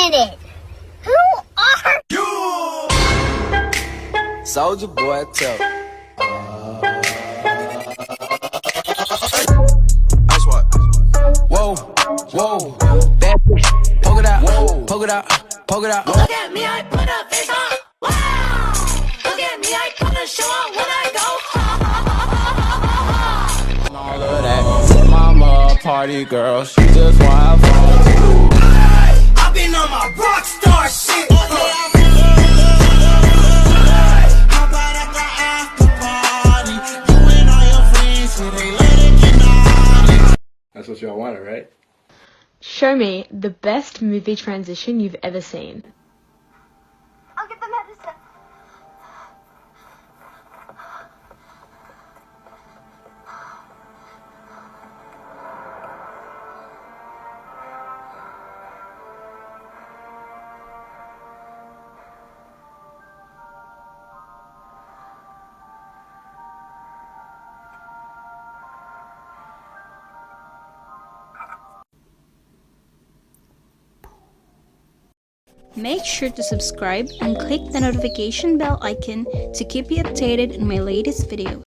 minute. Who are you? Soldier boy, tell. Ice what? Whoa, whoa, bad bitch. Poke it out, whoa, poke it out, poke it out. Look at me, I put a face on. Wow! Look at me, I put a show on when I go. All of that. Mama, a party girl, she just wanna have fun. I've been on my rock star shit. How about at the after party? You and all your friends, so they let it get naughty. That's what y'all wanted, right? Show me the best movie transition you've ever seen. I'll get the medicine. Make sure to subscribe and click the notification bell icon to keep you updated on my latest videos.